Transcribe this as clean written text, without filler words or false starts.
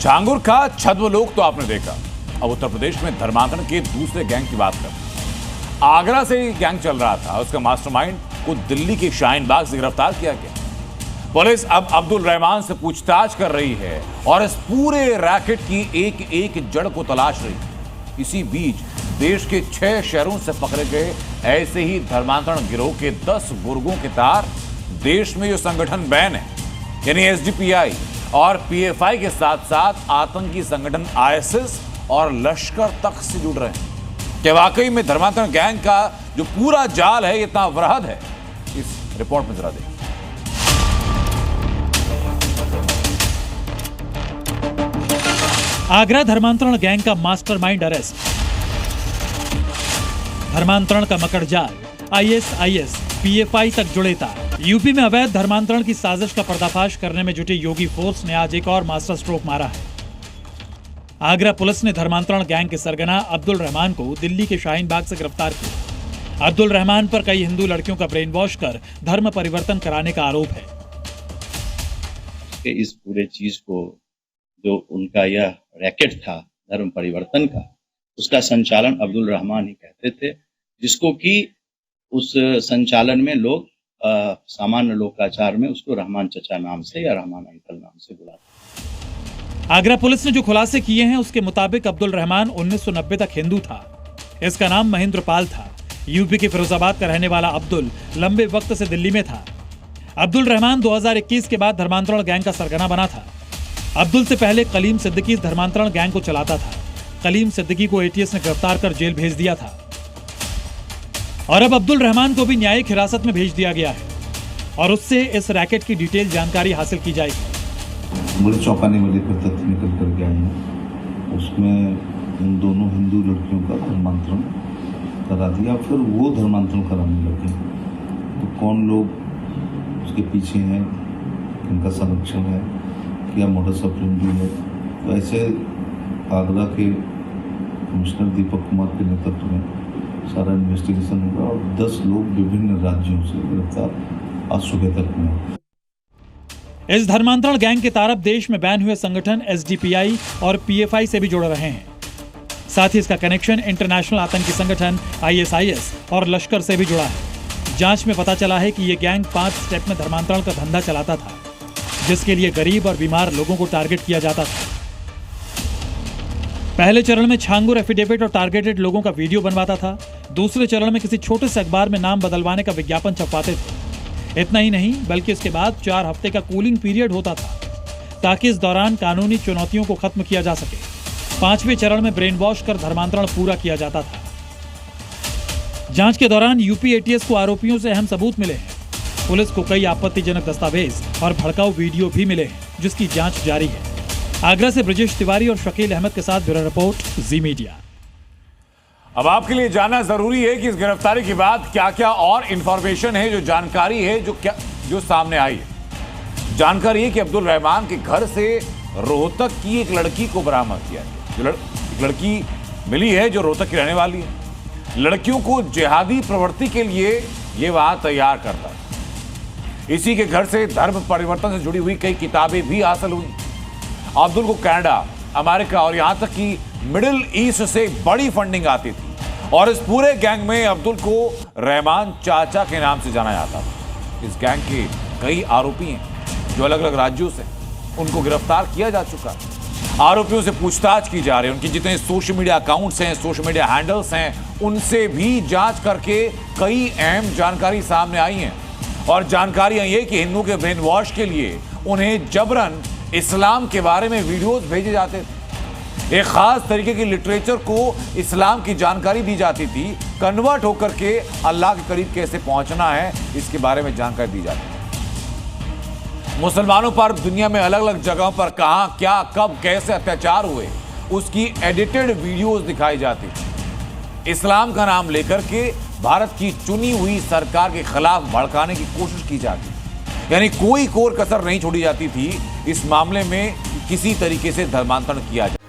झांगुर का छद्मलोक तो आपने देखा। अब उत्तर प्रदेश में धर्मांतरण के दूसरे गैंग की बात करते। आगरा से गैंग चल रहा था, उसका मास्टरमाइंड को दिल्ली के शाहीन बाग से गिरफ्तार किया गया। पुलिस अब अब्दुल रहमान से पूछताछ कर रही है और इस पूरे रैकेट की एक एक जड़ को तलाश रही है। इसी बीच देश के 6 शहरों से पकड़े गए ऐसे ही धर्मांतरण गिरोह के 10 गुर्गों के तार देश में जो संगठन बैन है, यानी एसडीपीआई और पीएफआई के साथ साथ आतंकी संगठन आईएसआईएस और लश्कर तक से जुड़ रहे हैं। क्या वाकई में धर्मांतरण गैंग का जो पूरा जाल है इतना वृहद है? इस रिपोर्ट में जरा देखिए। आगरा धर्मांतरण गैंग का मास्टरमाइंड अरेस्ट। धर्मांतरण का मकड़जाल, आईएसआईएस, पीएफआई तक जुड़े तार। यूपी में अवैध धर्मांतरण की साजिश का पर्दाफाश करने में जुटी योगी फोर्स ने आज एक और मास्टर स्ट्रोक मारा है। आगरा पुलिस ने धर्मांतरण गैंग के सरगना अब्दुल रहमान को दिल्ली के शाहीन बाग से गिरफ्तार किया। अब्दुल रहमान पर कई हिंदू लड़कियों का ब्रेन वॉश कर धर्म परिवर्तन कराने का आरोप है। इस पूरे चीज को जो उनका यह रैकेट था धर्म परिवर्तन का, उसका संचालन अब्दुल रहमान ही कहते थे, जिसको कि उस संचालन में लोग सामान्य लोकाचार में उसको रहमान चचा नाम से या रहमान अंकल नाम से बुलाते। आगरा पुलिस ने जो खुलासे किए हैं उसके मुताबिक अब्दुल रहमान 1990 तक हिंदू था। इसका नाम महेंद्र पाल था। यूपी के फिरोजाबाद का रहने वाला अब्दुल लंबे वक्त से दिल्ली में था। अब्दुल रहमान 2021 के बाद धर्मांतरण गैंग का सरगना बना था। अब्दुल से पहले कलीम सिद्दीकी धर्मांतरण गैंग को चलाता था। कलीम सिद्दीकी को एटीएस ने गिरफ्तार कर जेल भेज दिया था और अब अब्दुल रहमान को भी न्यायिक हिरासत में भेज दिया गया है और उससे इस रैकेट की डिटेल जानकारी हासिल की जाएगी। बड़े चौंकाने वाले तथ्य निकल कर के आए हैं। उसमें इन दोनों हिंदू लड़कियों का धर्मांतरण करा दिया, फिर वो धर्मांतरण कराने लगे। तो कौन लोग उसके पीछे हैं, इनका संरक्षण है, क्या मोडस ऑपरेंडी है, तो ऐसे आगरा के कमिश्नर दीपक कुमार के नेतृत्व में सारा इन्वेस्टिगेशन होगा और 10 लोग विभिन्न राज्यों से गिरफ्तार आज सुबह तक हुए। इस धर्मांतरण गैंग के तार अब देश में बैन हुए संगठन एसडीपीआई और पीएफआई से भी जुड़ रहे हैं। साथ ही इसका कनेक्शन इंटरनेशनल आतंकी संगठन आईएसआईएस और लश्कर से भी जुड़ा है। जांच में पता चला है कि ये गैंग 5 स्टेप में धर्मांतरण का धंधा चलाता था, जिसके लिए गरीब और बीमार लोगों को टारगेट किया जाता था। पहले चरण में छांगुर एफिडेविट और टारगेटेड लोगों का वीडियो बनवाता था। दूसरे चरण में किसी छोटे से अखबार में नाम बदलवाने का विज्ञापन छपवाते थे। इतना ही नहीं, बल्कि इसके बाद 4 हफ्ते का कूलिंग पीरियड होता था ताकि इस दौरान कानूनी चुनौतियों को खत्म किया जा सके। 5वें चरण में ब्रेन वॉश कर धर्मांतरण पूरा किया जाता था। जांच के दौरान यूपी एटीएस को आरोपियों से अहम सबूत मिले हैं। पुलिस को कई आपत्तिजनक दस्तावेज और भड़काऊ वीडियो भी मिले हैं, जिसकी जांच जारी है। आगरा से ब्रजेश तिवारी और शकील अहमद के साथ ब्यूरो रिपोर्ट, जी मीडिया। अब आपके लिए जानना जरूरी है कि इस गिरफ्तारी के बाद क्या क्या और इंफॉर्मेशन है, जो जानकारी है जो सामने आई है। जानकारी है कि अब्दुल रहमान के घर से रोहतक की एक लड़की को बरामद किया गया। एक लड़की मिली है जो रोहतक की रहने वाली है। लड़कियों को जिहादी प्रवृत्ति के लिए ये वहां तैयार करता है। इसी के घर से धर्म परिवर्तन से जुड़ी हुई कई किताबें भी हासिल हुई। अब्दुल को कनाडा, अमेरिका और यहां तक कि मिडिल ईस्ट से बड़ी फंडिंग आती थी और इस पूरे गैंग में अब्दुल को रहमान चाचा के नाम से जाना जाता था। इस गैंग के कई आरोपी हैं जो अलग अलग राज्यों से, उनको गिरफ्तार किया जा चुका है। आरोपियों से पूछताछ की जा रही है। उनकी जितने सोशल मीडिया अकाउंट्स हैं, सोशल मीडिया हैंडल्स हैं, उनसे भी जांच करके कई अहम जानकारी सामने आई हैं और जानकारियां ये कि हिंदू के ब्रेन वॉश के लिए उन्हें जबरन इस्लाम के बारे में वीडियोस भेजे जाते थे। एक खास तरीके की लिटरेचर को इस्लाम की जानकारी दी जाती थी। कन्वर्ट होकर के अल्लाह के करीब कैसे पहुंचना है, इसके बारे में जानकारी दी जाती थी। मुसलमानों पर दुनिया में अलग अलग जगहों पर कहां, क्या, कब, कैसे अत्याचार हुए, उसकी एडिटेड वीडियोस दिखाई जाती थी। इस्लाम का नाम लेकर के भारत की चुनी हुई सरकार के खिलाफ भड़काने की कोशिश की जाती, यानी कोई कोर कसर नहीं छोड़ी जाती थी इस मामले में किसी तरीके से धर्मांतरण किया जाए।